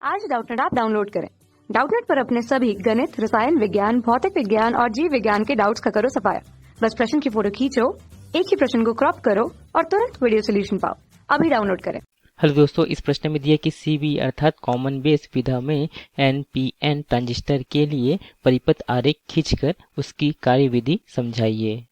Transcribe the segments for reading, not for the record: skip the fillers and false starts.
आज Doubtnut app download करें। Doubtnut पर अपने सभी गणित, रसायन विज्ञान, भौतिक विज्ञान और जीव विज्ञान के डाउट्स का करो सफाया। बस प्रश्न की फोटो खींचो, एक ही प्रश्न को क्रॉप करो और तुरंत वीडियो सोल्यूशन पाओ। अभी डाउनलोड करें। हेलो दोस्तों, इस प्रश्न में दिया कि सीबी अर्थात कॉमन बेस विधा में एनपीएन ट्रांजिस्टर के लिए परिपथ आरेख खींचकर उसकी कार्यविधि समझाइए।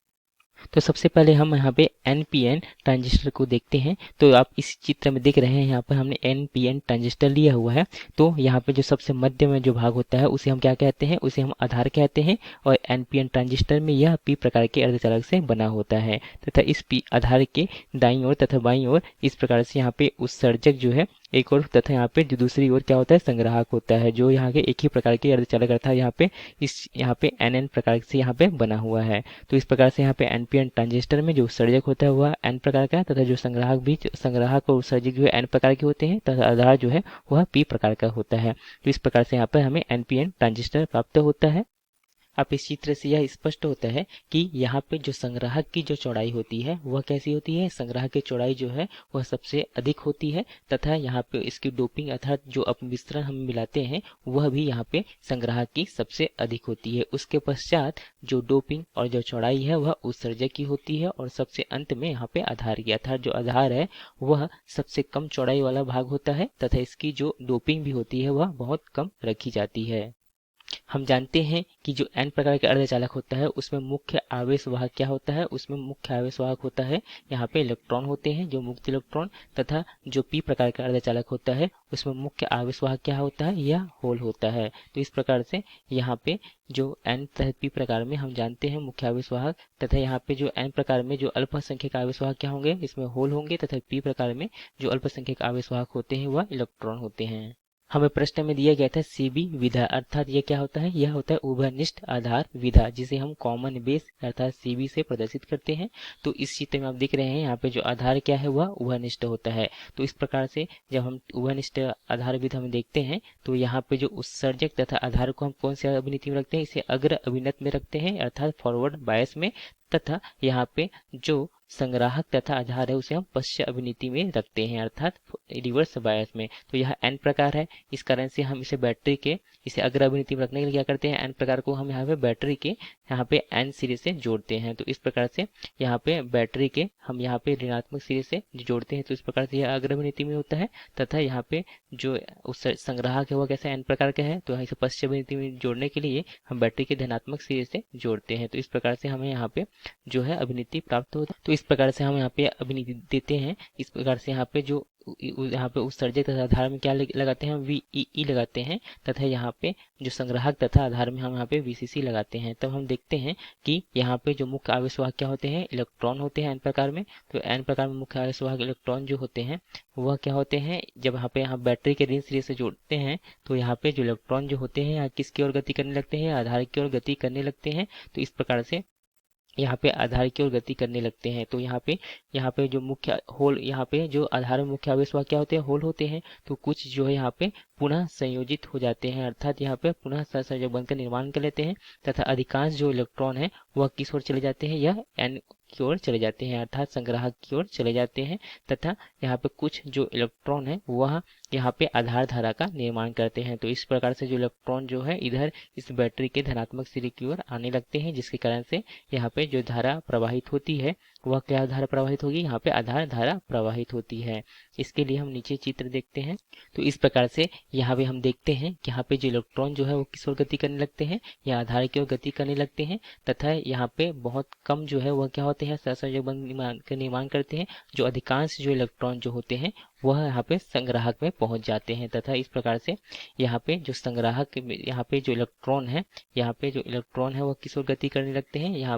तो सबसे पहले हम यहाँ पे एनपीएन ट्रांजिस्टर को देखते हैं। तो आप इस चित्र में देख रहे हैं, यहाँ पर हमने एनपीएन ट्रांजिस्टर लिया हुआ है। तो यहाँ पे जो सबसे मध्य में जो भाग होता है उसे हम क्या कहते हैं, उसे हम आधार कहते हैं। और एनपीएन ट्रांजिस्टर में यह पी प्रकार के अर्धचालक से बना होता है तथा इस पी आधार के दाईं ओर तथा बाईं ओर इस प्रकार से यहाँ पे उत्सर्जक जो है एक और तथा यहाँ पे जो दूसरी ओर क्या होता है, संग्राहक होता है, जो यहाँ के एक ही प्रकार के अर्धचालक अर्थात यहाँ पे एन प्रकार से यहाँ पे बना हुआ है। तो इस प्रकार से यहाँ पे एनपीएन ट्रांजिस्टर में जो उत्सर्जक होता है वह एन प्रकार का तथा जो संग्राहक और उत्सर्जक जो है एन प्रकार के होते हैं तथा आधार जो है वह पी प्रकार का होता है। तो इस प्रकार से यहाँ पर हमें एनपीएन ट्रांजिस्टर प्राप्त होता है। अब इस चित्र से यह स्पष्ट होता है कि यहाँ पे जो संग्राहक की जो चौड़ाई होती है वह कैसी होती है, संग्राहक की चौड़ाई जो है वह सबसे अधिक होती है तथा यहाँ पे इसकी डोपिंग अर्थात जो अपमिश्रण हम मिलाते हैं वह भी यहाँ पे संग्राहक की सबसे अधिक होती है। उसके पश्चात जो डोपिंग और जो चौड़ाई है वह उत्सर्जक की होती है और सबसे अंत में यहाँ पे आधार की, अर्थात जो आधार है वह सबसे कम चौड़ाई वाला भाग होता है तथा इसकी जो डोपिंग भी होती है वह बहुत कम रखी जाती है। हम जानते हैं कि जो एन प्रकार के अर्धचालक होता है उसमें मुख्य आवेश वाहक क्या होता है, उसमें मुख्य आवेश वाहक होता है यहाँ पे इलेक्ट्रॉन होते हैं, जो मुक्त इलेक्ट्रॉन, तथा जो पी प्रकार का अर्धचालक होता है उसमें मुख्य आवेश वाहक क्या होता है, यह होल होता है। तो इस प्रकार से यहाँ पे जो एन तथा पी प्रकार में हम जानते हैं मुख्य आवेश वाहक तथा यहाँ पे जो एन प्रकार में जो अल्पसंख्यक आवेश वाहक क्या होंगे, इसमें होल होंगे तथा पी प्रकार में जो अल्पसंख्यक आवेश वाहक होते हैं वह इलेक्ट्रॉन होते हैं। हमें प्रश्न में दिया गया था सीबी विधा, अर्थात यह क्या होता है, यह होता है उभयनिष्ठ आधार विधा, जिसे हम कॉमन बेस अर्थात सीबी से प्रदर्शित करते हैं। तो इस चित्र में आप देख रहे हैं यहाँ पे जो आधार क्या है वह उभयनिष्ठ होता है। तो इस प्रकार से जब हम उभयनिष्ठ आधार विधा में देखते हैं तो यहाँ पे जो उत्सर्जक तथा आधार को हम कौन से अभिनीति में रखते हैं, इसे अग्र अभिनत में रखते हैं अर्थात फॉरवर्ड बायस में, तथा यहाँ पे जो संग्राहक तथा आधार है उसे हम पश्च अभिनीति में रखते हैं अर्थात रिवर्स बायस में। तो यह एन प्रकार है, इस कारण से हम इसे अग्र अभिनीति में रखने के लिए क्या करते हैं, एन प्रकार को हम यहाँ पे बैटरी के यहाँ पे एन सिरे से जोड़ते हैं। तो इस प्रकार से यहाँ पे बैटरी के हम यहाँ पे ऋणात्मक सिरे से जोड़ते हैं। तो इस प्रकार से यह अग्र अभिनीति में होता है तथा यहाँ पे जो उस संग्राहक है वह कैसे एन प्रकार का है, तो इसे पश्च अभिनीति में जोड़ने के लिए हम बैटरी के धनात्मक सिरे से जोड़ते हैं। तो इस प्रकार से हमें यहाँ पे जो है अभिनीति प्राप्त होती है। तो इस प्रकार से हम यहाँ पे अभिनीति देते हैं। इस प्रकार से यहाँ पे जो यहाँ पे उत्सर्जक तथा आधार में क्या लगाते हैं, वीई लगाते हैं तथा यहाँ पे जो संग्राहक तथा आधार में हम यहाँ पे वीसीसी लगाते हैं। तब हम देखते हैं कि यहाँ पे जो मुख्य आवेश वाहक क्या होते हैं, इलेक्ट्रॉन होते हैं एन प्रकार में। तो एन प्रकार में मुख्य आवेश वाहक इलेक्ट्रॉन जो होते हैं वह क्या होते हैं, जब यहाँ बैटरी के ऋण सिरे से जोड़ते हैं तो यहाँ पे जो इलेक्ट्रॉन जो होते हैं यहाँ किसकी ओर गति करने लगते हैं, आधार की ओर गति करने लगते हैं। तो इस प्रकार से यहाँ पे आधार की ओर गति करने लगते हैं। तो यहाँ पे जो मुख्य होल, यहाँ पे जो आधार में मुख्य आवेश वाहक क्या होते हैं, होल होते हैं। तो कुछ जो है यहाँ पे पुनः संयोजित हो जाते हैं अर्थात यहाँ पे पुनः सहसंयोजक बनकर निर्माण कर लेते हैं तथा अधिकांश जो इलेक्ट्रॉन है वह किस ओर चले जाते हैं, यह एन की ओर चले जाते हैं अर्थात संग्राहक की ओर चले जाते हैं तथा यहाँ पे कुछ जो इलेक्ट्रॉन है वह यहाँ पे आधार धारा का निर्माण करते हैं। तो इस प्रकार से जो इलेक्ट्रॉन जो है इधर इस बैटरी के धनात्मक सिरे की ओर आने लगते हैं, जिसके कारण से यहाँ पे जो धारा प्रवाहित होती है वह क्या धारा प्रवाहित होगी, यहाँ पे आधार धारा प्रवाहित होती है। इसके लिए हम नीचे चित्र देखते हैं। तो इस प्रकार से यहाँ पे हम देखते हैं कि यहाँ पे जो इलेक्ट्रॉन जो है वो किस ओर गति करने लगते हैं, या आधार की ओर गति करने लगते हैं तथा यहाँ पे बहुत कम जो है वह क्या होते हैं, सहसंयोजक बंध का निर्माण करते हैं। जो अधिकांश जो इलेक्ट्रॉन जो होते हैं वह यहाँ पे संग्राहक में पहुंच जाते हैं तथा इस प्रकार से यहाँ पे जो संग्राहक यहाँ पे जो इलेक्ट्रॉन है वह किस ओर गति करने लगते हैं, यहाँ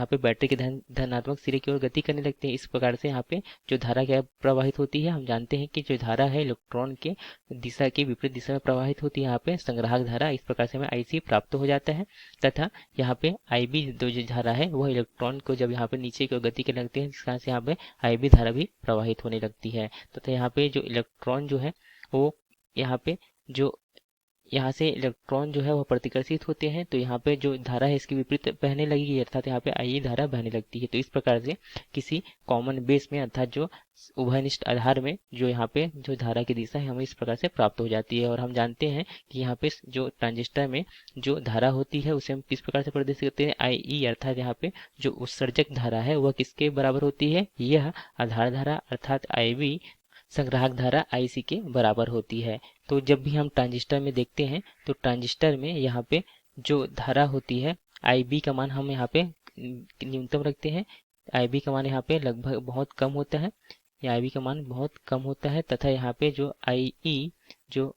पे बैटरी के धनात्मक सिरे की ओर गति करने लगते हैं। इस प्रकार से यहाँ पे जो धारा क्या प्रवाहित होती है, हम जानते हैं कि जो धारा है इलेक्ट्रॉन के दिशा के विपरीत दिशा में प्रवाहित होती है यहाँ पे संग्राहक धारा। इस प्रकार से हमें आईसी प्राप्त हो जाता है तथा यहाँ पे आईबी जो धारा है वह इलेक्ट्रॉन को जब यहाँ पे नीचे की ओर गति करने लगते हैं, जिस कारण से यहाँ पे आईबी धारा भी प्रवाहित होने लगती है तथा यहाँ पे जो इलेक्ट्रॉन जो है वो यहाँ पे जो यहाँ से इलेक्ट्रॉन जो है वह प्रतिकर्षित होते हैं, तो यहाँ पे जो धारा है इसकी विपरीत बहने लगेगी, अर्थात यहाँ पे आई धारा बहने लगती है। तो इस प्रकार से किसी कॉमन बेस में अर्थात जो उभयनिष्ठ आधार में जो यहाँ पे जो धारा की दिशा है हमें इस प्रकार से प्राप्त हो जाती है। और हम जानते हैं कि यहाँ पे जो ट्रांजिस्टर में जो धारा होती है उसे हम किस प्रकार से प्रदर्शित करते हैं, आई ई, अर्थात यहाँ पे जो उत्सर्जक धारा है वह किसके बराबर होती है, यह आधार धारा अर्थात आई बी संग्राहक धारा IC के बराबर होती है। तो जब भी हम ट्रांजिस्टर में देखते हैं तो ट्रांजिस्टर में यहाँ पे जो धारा होती है IB का मान हम यहाँ पे न्यूनतम रखते हैं, IB का मान यहाँ पे लगभग बहुत कम होता है, या IB का मान बहुत कम होता है, तथा यहाँ पे जो IE जो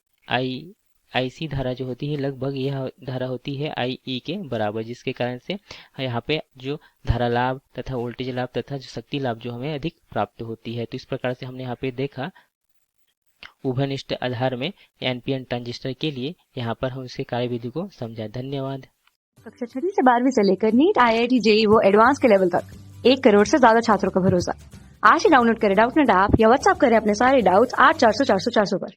IC धारा जो होती है लगभग यह धारा होती है IE के बराबर, जिसके कारण से यहाँ पे जो धारा लाभ तथा वोल्टेज लाभ तथा जो शक्ति लाभ जो हमें अधिक प्राप्त होती है। तो इस प्रकार से हमने यहाँ पे देखा उभयनिष्ठ आधार में NPN ट्रांजिस्टर के लिए, यहाँ पर हम इसके कार्यविधि को समझा। धन्यवाद। कक्षा 6वीं से 12वीं से लेकर नीट, IIT, JEE वो एडवांस के लेवल तक 1 करोड़ से ज्यादा छात्रों का भरोसा। आज ही डाउनलोड करें डाउटनेट ऐप या व्हाट्सएप करें अपने सारे डाउट्स 8400 400 400 पर।